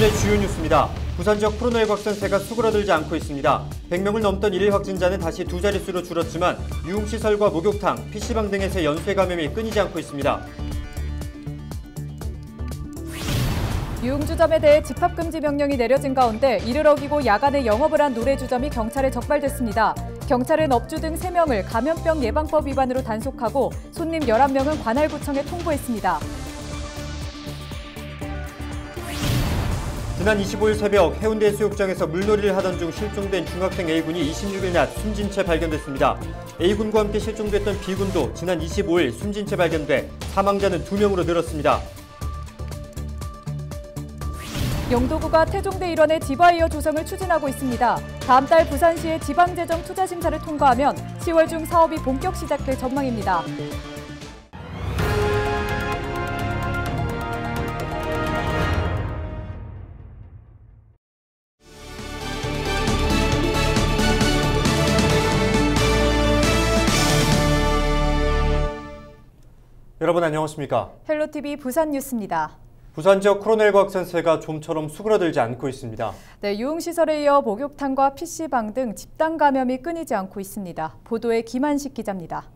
오늘의 주요 뉴스입니다. 부산 지역 코로나19 확산세가 수그러들지 않고 있습니다. 100명을 넘던 일일 확진자는 다시 두 자릿수로 줄었지만 유흥시설과 목욕탕, PC방 등에서 연쇄 감염이 끊이지 않고 있습니다. 유흥주점에 대해 집합금지 명령이 내려진 가운데 이를 어기고 야간에 영업을 한 노래주점이 경찰에 적발됐습니다. 경찰은 업주 등 3명을 감염병 예방법 위반으로 단속하고 손님 11명은 관할구청에 통보했습니다. 지난 25일 새벽 해운대 해수욕장에서 물놀이를 하던 중 실종된 중학생 A군이 26일 낮 숨진 채 발견됐습니다. A군과 함께 실종됐던 B군도 지난 25일 숨진 채 발견돼 사망자는 2명으로 늘었습니다. 영도구가 태종대 일원의 디바이어 조성을 추진하고 있습니다. 다음 달 부산시의 지방재정 투자심사를 통과하면 10월 중 사업이 본격 시작될 전망입니다. 여러분 안녕하십니까? 헬로티비 부산 뉴스입니다. 부산 지역 코로나19 확산세가 좀처럼 수그러들지 않고 있습니다. 네, 유흥시설에 이어 목욕탕과 PC방 등 집단 감염이 끊이지 않고 있습니다. 보도에 김한식 기자입니다.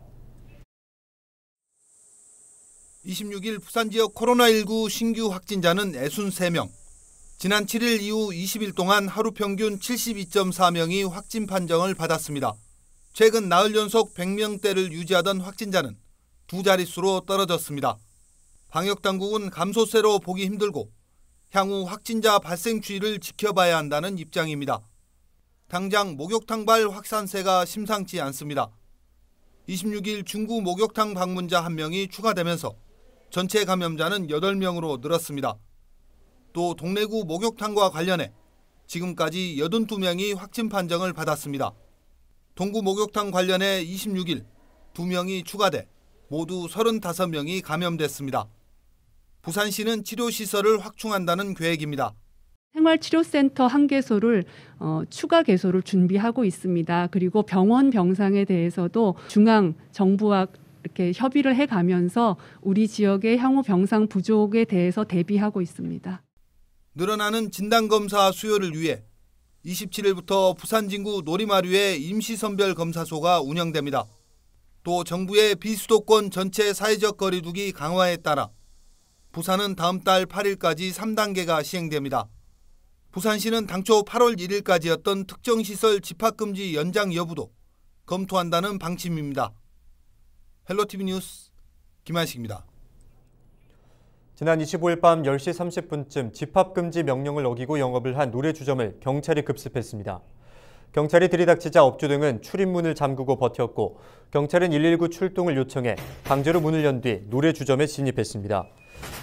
26일 부산 지역 코로나19 신규 확진자는 63명. 지난 7일 이후 20일 동안 하루 평균 72.4명이 확진 판정을 받았습니다. 최근 나흘 연속 100명대를 유지하던 확진자는 두 자릿수로 떨어졌습니다. 방역당국은 감소세로 보기 힘들고 향후 확진자 발생 추이를 지켜봐야 한다는 입장입니다. 당장 목욕탕발 확산세가 심상치 않습니다. 26일 중구 목욕탕 방문자 1명이 추가되면서 전체 감염자는 8명으로 늘었습니다. 또 동래구 목욕탕과 관련해 지금까지 82명이 확진 판정을 받았습니다. 동구 목욕탕 관련해 26일 2명이 추가돼 모두 35명이 감염됐습니다. 부산시는 치료시설을 확충한다는 계획입니다. 생활치료센터 1개소를 추가 개소를 준비하고 있습니다. 그리고 병원 병상에 대해서도 중앙 정부와 이렇게 협의를 해가면서 우리 지역의 향후 병상 부족에 대해서 대비하고 있습니다. 늘어나는 진단검사 수요를 위해 27일부터 부산 진구 노리마류에 임시선별검사소가 운영됩니다. 또 정부의 비수도권 전체 사회적 거리두기 강화에 따라 부산은 다음 달 8일까지 3단계가 시행됩니다. 부산시는 당초 8월 1일까지였던 특정시설 집합금지 연장 여부도 검토한다는 방침입니다. 헬로티비 뉴스 김한식입니다. 지난 25일 밤 10시 30분쯤 집합금지 명령을 어기고 영업을 한 노래주점을 경찰이 급습했습니다. 경찰이 들이닥치자 업주 등은 출입문을 잠그고 버텼고 경찰은 119 출동을 요청해 강제로 문을 연 뒤 노래주점에 진입했습니다.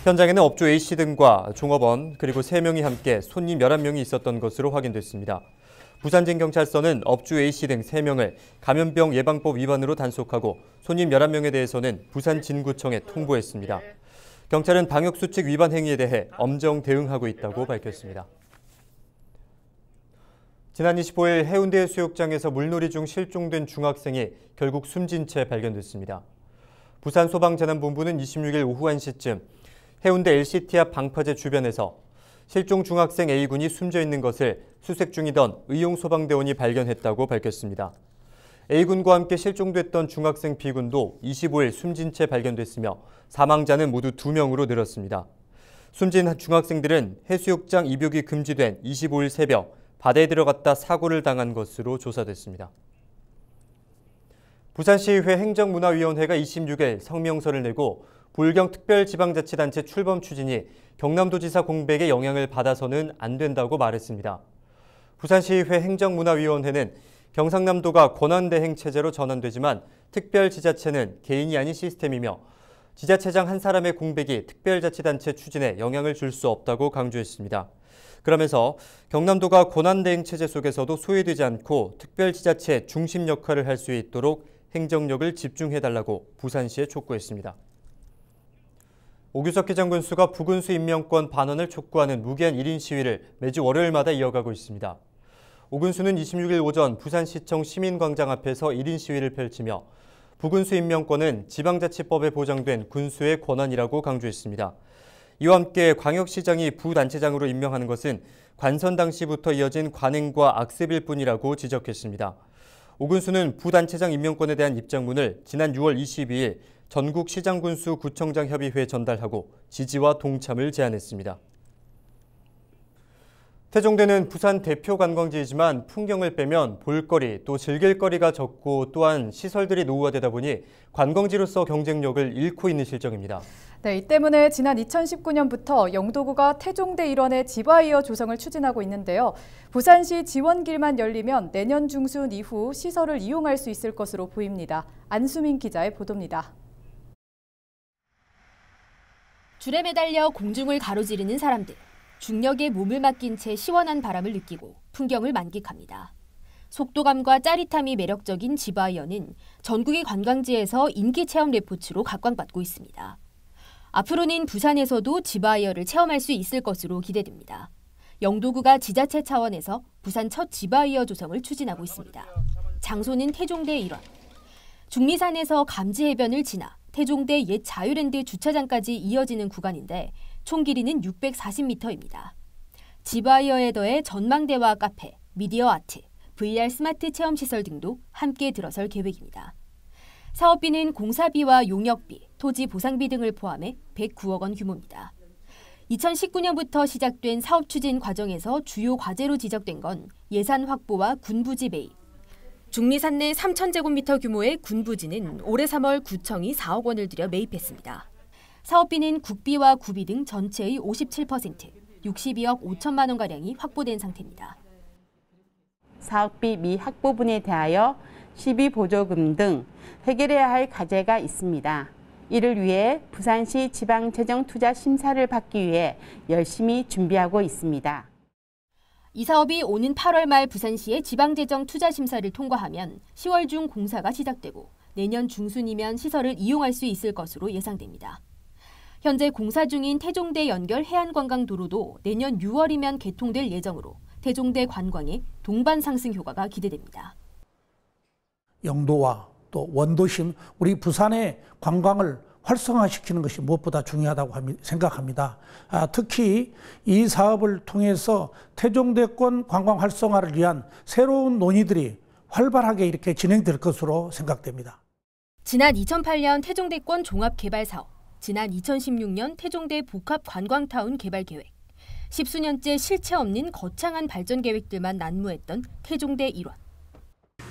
현장에는 업주 A씨 등과 종업원 그리고 3명이 함께 손님 11명이 있었던 것으로 확인됐습니다. 부산진경찰서는 업주 A씨 등 3명을 감염병 예방법 위반으로 단속하고 손님 11명에 대해서는 부산진구청에 통보했습니다. 경찰은 방역수칙 위반 행위에 대해 엄정 대응하고 있다고 밝혔습니다. 지난 25일 해운대 해수욕장에서 물놀이 중 실종된 중학생이 결국 숨진 채 발견됐습니다. 부산소방재난본부는 26일 오후 1시쯤 해운대 LCT 앞 방파제 주변에서 실종 중학생 A군이 숨져 있는 것을 수색 중이던 의용소방대원이 발견했다고 밝혔습니다. A군과 함께 실종됐던 중학생 B군도 25일 숨진 채 발견됐으며 사망자는 모두 2명으로 늘었습니다. 숨진 중학생들은 해수욕장 입욕이 금지된 25일 새벽 바다에 들어갔다 사고를 당한 것으로 조사됐습니다. 부산시의회 행정문화위원회가 26일 성명서를 내고 불경특별지방자치단체 출범 추진이 경남도지사 공백에 영향을 받아서는 안 된다고 말했습니다. 부산시의회 행정문화위원회는 경상남도가 권한대행 체제로 전환되지만 특별지자체는 개인이 아닌 시스템이며 지자체장 한 사람의 공백이 특별자치단체 추진에 영향을 줄 수 없다고 강조했습니다. 그러면서 경남도가 권한대행 체제 속에서도 소외되지 않고 특별지자체 중심 역할을 할 수 있도록 행정력을 집중해달라고 부산시에 촉구했습니다. 오규석 기장군수가 부군수 임명권 반환을 촉구하는 무기한 1인 시위를 매주 월요일마다 이어가고 있습니다. 오 군수는 26일 오전 부산시청 시민광장 앞에서 1인 시위를 펼치며 부군수 임명권은 지방자치법에 보장된 군수의 권한이라고 강조했습니다. 이와 함께 광역시장이 부단체장으로 임명하는 것은 관선 당시부터 이어진 관행과 악습일 뿐이라고 지적했습니다. 오근수는 부단체장 임명권에 대한 입장문을 지난 6월 22일 전국 시장군수 구청장 협의회에 전달하고 지지와 동참을 제안했습니다. 태종대는 부산 대표 관광지이지만 풍경을 빼면 볼거리 또 즐길거리가 적고 또한 시설들이 노후화되다 보니 관광지로서 경쟁력을 잃고 있는 실정입니다. 네, 이 때문에 지난 2019년부터 영도구가 태종대 일원의 지바이어 조성을 추진하고 있는데요. 부산시 지원길만 열리면 내년 중순 이후 시설을 이용할 수 있을 것으로 보입니다. 안수민 기자의 보도입니다. 줄에 매달려 공중을 가로지르는 사람들. 중력에 몸을 맡긴 채 시원한 바람을 느끼고 풍경을 만끽합니다. 속도감과 짜릿함이 매력적인 지바이어는 전국의 관광지에서 인기 체험 레포츠로 각광받고 있습니다. 앞으로는 부산에서도 지바이어를 체험할 수 있을 것으로 기대됩니다. 영도구가 지자체 차원에서 부산 첫 지바이어 조성을 추진하고 있습니다. 장소는 태종대 일원. 중리산에서 감지해변을 지나 태종대 옛 자유랜드 주차장까지 이어지는 구간인데 총 길이는 640m입니다. 지바이어에 더해 전망대와 카페, 미디어 아트, VR 스마트 체험시설 등도 함께 들어설 계획입니다. 사업비는 공사비와 용역비, 토지 보상비 등을 포함해 109억 원 규모입니다. 2019년부터 시작된 사업 추진 과정에서 주요 과제로 지적된 건 예산 확보와 군부지 매입. 중리산 내 3,000제곱미터 규모의 군부지는 올해 3월 구청이 4억 원을 들여 매입했습니다. 사업비는 국비와 구비 등 전체의 57%, 62억 5천만 원가량이 확보된 상태입니다. 사업비 미확보분에 대하여 시비보조금 등 해결해야 할 과제가 있습니다. 이를 위해 부산시 지방재정투자심사를 받기 위해 열심히 준비하고 있습니다. 이 사업이 오는 8월 말 부산시의 지방재정투자심사를 통과하면 10월 중 공사가 시작되고 내년 중순이면 시설을 이용할 수 있을 것으로 예상됩니다. 현재 공사 중인 태종대 연결 해안관광도로도 내년 6월이면 개통될 예정으로 태종대 관광의 동반 상승 효과가 기대됩니다. 영도와 또 원도심, 우리 부산의 관광을 활성화시키는 것이 무엇보다 중요하다고 생각합니다. 특히 이 사업을 통해서 태종대권 관광 활성화를 위한 새로운 논의들이 활발하게 이렇게 진행될 것으로 생각됩니다. 지난 2008년 태종대권 종합개발사업, 지난 2016년 태종대 복합관광타운 개발계획, 십수년째 실체 없는 거창한 발전 계획들만 난무했던 태종대 일원.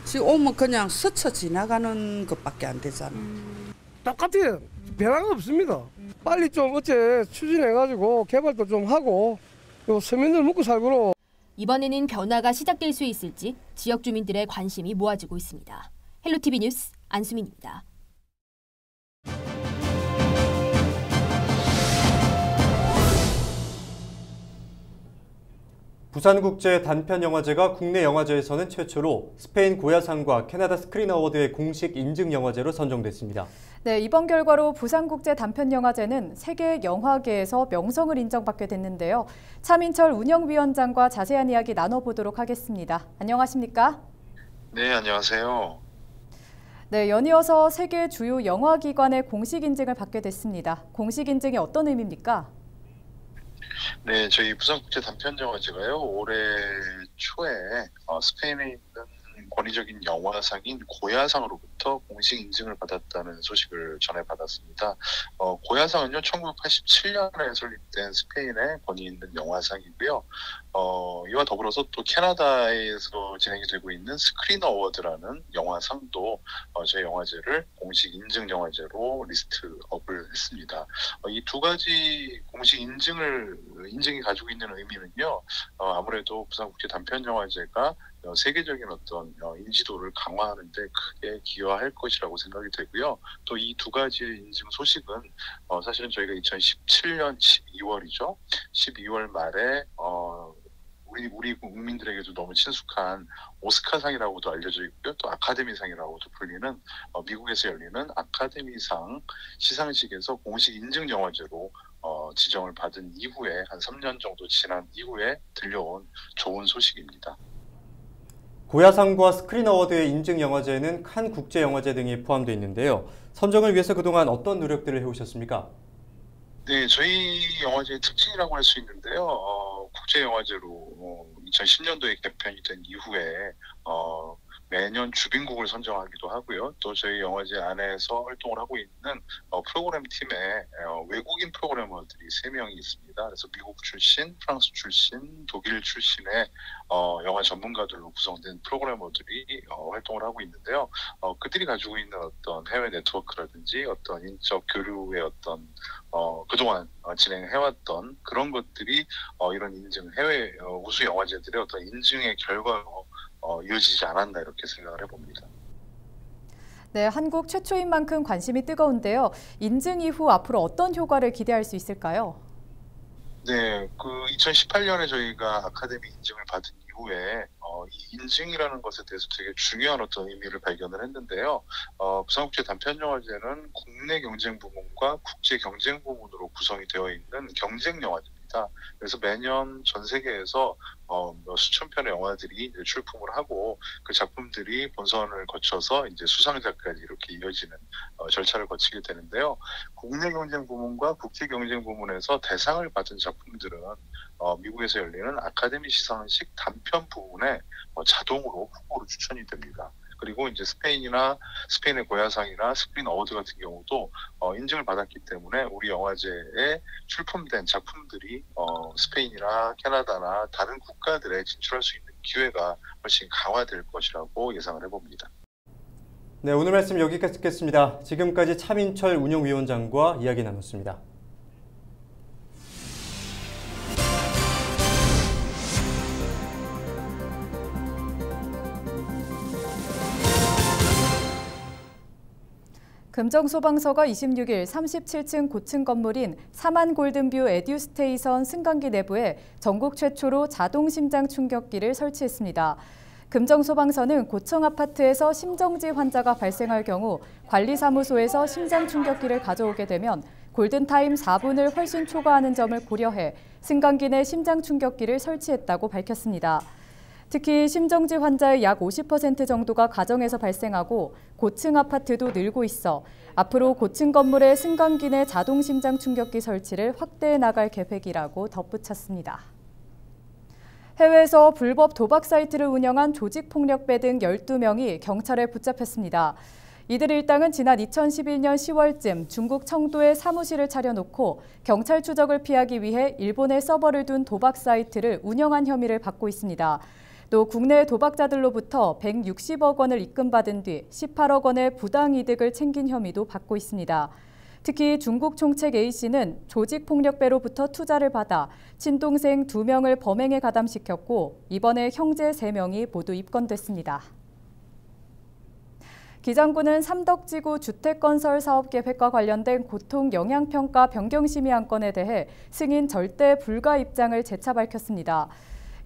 지금 오면 그냥 스쳐 지나가는 것밖에 안 되잖아. 똑같아요. 변화가 없습니다. 빨리 좀 어째 추진해가지고 개발도 좀 하고 서민들 먹고 살고로. 이번에는 변화가 시작될 수 있을지 지역 주민들의 관심이 모아지고 있습니다. 헬로티비 뉴스 안수민입니다. 부산국제 단편영화제가 국내 영화제에서는 최초로 스페인 고야상과 캐나다 스크린 어워드의 공식 인증 영화제로 선정됐습니다. 네, 이번 결과로 부산국제 단편영화제는 세계 영화계에서 명성을 인정받게 됐는데요. 차민철 운영위원장과 자세한 이야기 나눠보도록 하겠습니다. 안녕하십니까? 네, 안녕하세요. 네, 연이어서 세계 주요 영화기관의 공식 인증을 받게 됐습니다. 공식 인증이 어떤 의미입니까? 네, 저희 부산국제 단편영화제가요, 올해 초에 스페인에 있는 권위적인 영화상인 고야상으로부터 공식 인증을 받았다는 소식을 전해받았습니다. 고야상은요, 1987년에 설립된 스페인의 권위 있는 영화상이고요. 이와 더불어서 또 캐나다에서 진행이 되고 있는 스크린 어워드라는 영화상도 저희 영화제를 공식 인증 영화제로 리스트업을 했습니다. 이 두 가지 공식 인증이 가지고 있는 의미는요, 아무래도 부산국제 단편영화제가 세계적인 어떤 인지도를 강화하는 데 크게 기여할 것이라고 생각이 되고요. 또 이 두 가지의 인증 소식은 사실은 저희가 2017년 12월이죠. 12월 말에 우리 국민들에게도 너무 친숙한 오스카상이라고도 알려져 있고요. 또 아카데미상이라고도 불리는 미국에서 열리는 아카데미상 시상식에서 공식 인증 영화제로 지정을 받은 이후에 한 3년 정도 지난 이후에 들려온 좋은 소식입니다. 고야상과 스크린 어워드의 인증 영화제에는 칸 국제영화제 등이 포함되어 있는데요. 선정을 위해서 그동안 어떤 노력들을 해오셨습니까? 네, 저희 영화제의 특징이라고 할 수 있는데요. 국제영화제로 2010년도에 개편이 된 이후에 매년 주빈국을 선정하기도 하고요. 또 저희 영화제 안에서 활동을 하고 있는 프로그램 팀에 외국인 프로그래머들이 3명이 있습니다. 그래서 미국 출신, 프랑스 출신, 독일 출신의 영화 전문가들로 구성된 프로그래머들이 활동을 하고 있는데요. 그들이 가지고 있는 어떤 해외 네트워크라든지 어떤 인적 교류의 어떤 그동안 진행해왔던 그런 것들이 이런 인증, 해외 우수 영화제들의 어떤 인증의 결과로 이어지지 않았나 이렇게 생각을 해봅니다. 네, 한국 최초인 만큼 관심이 뜨거운데요. 인증 이후 앞으로 어떤 효과를 기대할 수 있을까요? 네, 2018년에 저희가 아카데미 인증을 받은 이후에 이 인증이라는 것에 대해서 되게 중요한 어떤 의미를 발견을 했는데요. 부산국제 단편영화제는 국내 경쟁 부문과 국제 경쟁 부문으로 구성이 되어 있는 경쟁 영화제입니다. 그래서 매년 전 세계에서 수천 편의 영화들이 이제 출품을 하고 그 작품들이 본선을 거쳐서 이제 수상작까지 이렇게 이어지는 절차를 거치게 되는데요. 국내 경쟁 부문과 국제 경쟁 부문에서 대상을 받은 작품들은 미국에서 열리는 아카데미 시상식 단편 부문에 자동으로 후보로 추천이 됩니다. 그리고 이제 스페인의 고야상이나 스크린 어워드 같은 경우도 인증을 받았기 때문에 우리 영화제에 출품된 작품들이 스페인이나 캐나다나 다른 국가들에 진출할 수 있는 기회가 훨씬 강화될 것이라고 예상을 해봅니다. 네, 오늘 말씀 여기까지 듣겠습니다. 지금까지 차민철 운영위원장과 이야기 나눴습니다. 금정소방서가 26일 37층 고층 건물인 사만 골든뷰 에듀스테이션 승강기 내부에 전국 최초로 자동 심장 충격기를 설치했습니다. 금정소방서는 고층 아파트에서 심정지 환자가 발생할 경우 관리사무소에서 심장 충격기를 가져오게 되면 골든타임 4분을 훨씬 초과하는 점을 고려해 승강기 내 심장 충격기를 설치했다고 밝혔습니다. 특히 심정지 환자의 약 50% 정도가 가정에서 발생하고 고층 아파트도 늘고 있어 앞으로 고층 건물의 승강기 내 자동 심장 충격기 설치를 확대해 나갈 계획이라고 덧붙였습니다. 해외에서 불법 도박 사이트를 운영한 조직폭력배 등 12명이 경찰에 붙잡혔습니다. 이들 일당은 지난 2011년 10월쯤 중국 청도에 사무실을 차려놓고 경찰 추적을 피하기 위해 일본에 서버를 둔 도박 사이트를 운영한 혐의를 받고 있습니다. 또 국내 도박자들로부터 160억 원을 입금받은 뒤 18억 원의 부당이득을 챙긴 혐의도 받고 있습니다. 특히 중국 총책 A씨는 조직폭력배로부터 투자를 받아 친동생 2명을 범행에 가담시켰고 이번에 형제 3명이 모두 입건됐습니다. 기장군은 삼덕지구 주택건설 사업계획과 관련된 고통 영향평가 변경심의 안건에 대해 승인 절대 불가 입장을 재차 밝혔습니다.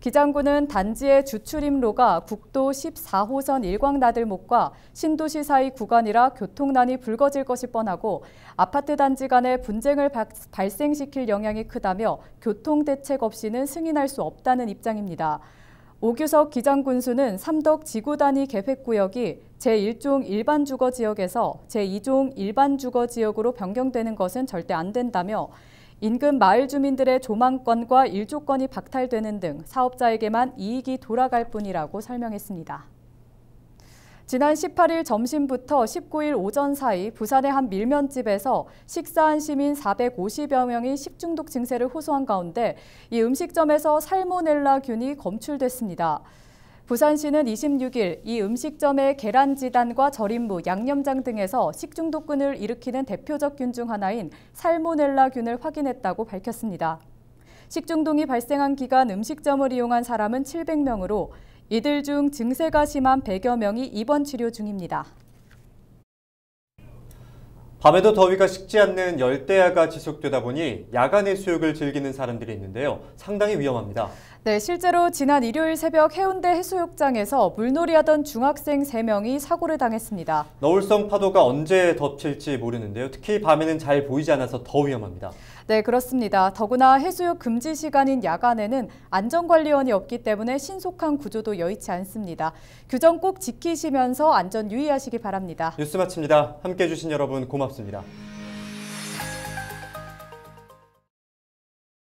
기장군은 단지의 주출입로가 국도 14호선 일광나들목과 신도시 사이 구간이라 교통난이 불거질 것이 뻔하고 아파트 단지 간의 분쟁을 발생시킬 영향이 크다며 교통대책 없이는 승인할 수 없다는 입장입니다. 오규석 기장군수는 삼덕 지구단위 계획구역이 제1종 일반주거지역에서 제2종 일반주거지역으로 변경되는 것은 절대 안 된다며 인근 마을 주민들의 조망권과 일조권이 박탈되는 등 사업자에게만 이익이 돌아갈 뿐이라고 설명했습니다. 지난 18일 점심부터 19일 오전 사이 부산의 한 밀면집에서 식사한 시민 450여 명이 식중독 증세를 호소한 가운데 이 음식점에서 살모넬라균이 검출됐습니다. 부산시는 26일 이 음식점의 계란지단과 절임무, 양념장 등에서 식중독균을 일으키는 대표적 균 중 하나인 살모넬라균을 확인했다고 밝혔습니다. 식중독이 발생한 기간 음식점을 이용한 사람은 700명으로 이들 중 증세가 심한 100여 명이 입원 치료 중입니다. 밤에도 더위가 식지 않는 열대야가 지속되다 보니 야간 해수욕을 즐기는 사람들이 있는데요. 상당히 위험합니다. 네, 실제로 지난 일요일 새벽 해운대 해수욕장에서 물놀이하던 중학생 3명이 사고를 당했습니다. 너울성 파도가 언제 덮칠지 모르는데요. 특히 밤에는 잘 보이지 않아서 더 위험합니다. 네, 그렇습니다. 더구나 해수욕 금지 시간인 야간에는 안전관리원이 없기 때문에 신속한 구조도 여의치 않습니다. 규정 꼭 지키시면서 안전 유의하시기 바랍니다. 뉴스 마칩니다. 함께해 주신 여러분 고맙습니다.